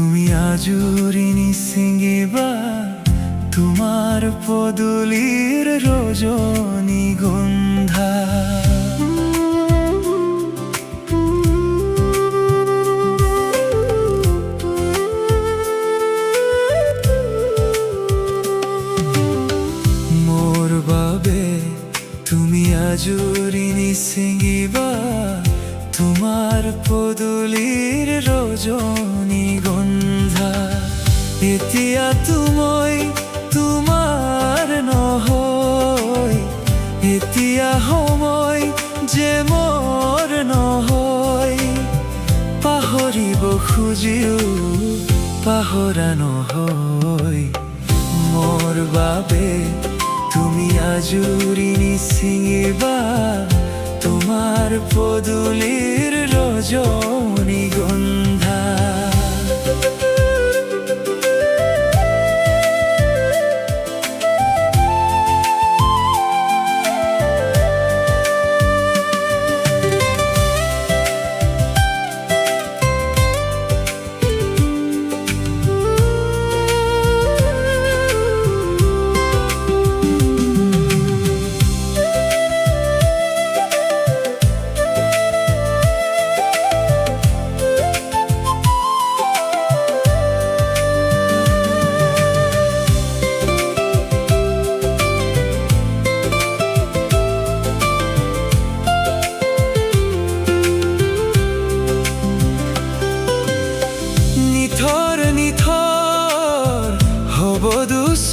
তুমি আজুরি নিসিঙ্গিবা তোমার পদুলির রজনী গন্ধা মোর বাবে তুমি আজুরি নিসিঙ্গিবা তোমার পদুলির রজনী গন্ধা এতিয়া তুমি তোমাৰ নহয় এতিয়া সময় যে মোৰ নহয় পাহৰিব খুজিও পাহৰা নহয় মোৰ বাবে তুমি আজুৰি নিছিঙিবা তোমার পদুলির রজনী গন্ধা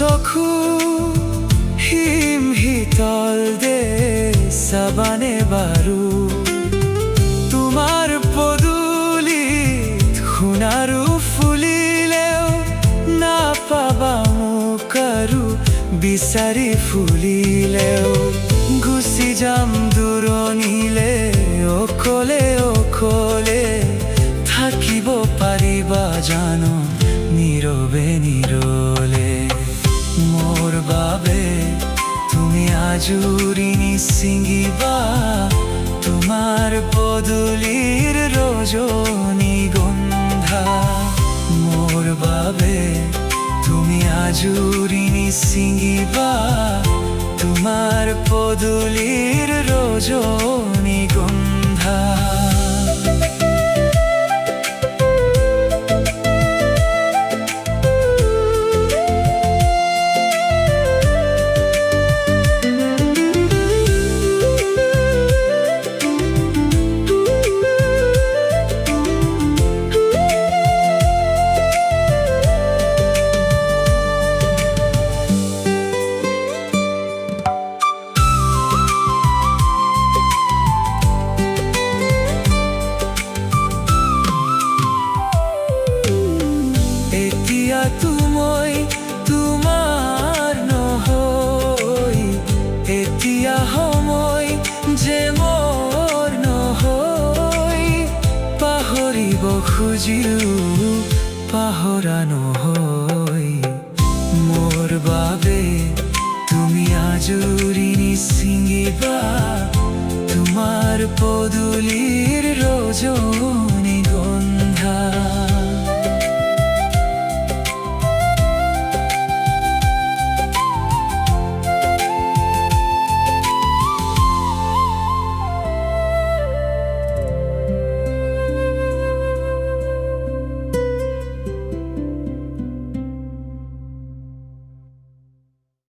চকু হিম হিতল দে সাবানে বাৰু তোমাৰ পদুলিত সোণাৰু ফুলিলেও নাপাবা মোক আৰু বিচাৰি ফুলিলেও গুচি যাম দূৰণিলে অকলে অকলে থাকিব পাৰিবা জানো নীৰৱে নীৰলে মোর বাবে তুমি আজুরি নিছিঙিবা তোমার পদুলির রজনী গন্ধা মোর বাবে তুমি আজুরি নিছিঙিবা তোমার পদুলির রজনী গন্ধা তুমি তোমার নহয় এতিয়া সময় যে মোৰ নহয় পাহৰিব খুজিও পাহৰা নহয় মোৰ বাবে তুমি আজুৰি নিছিঙিবা তোমাৰ পদুলিৰ ৰজনী গন্ধা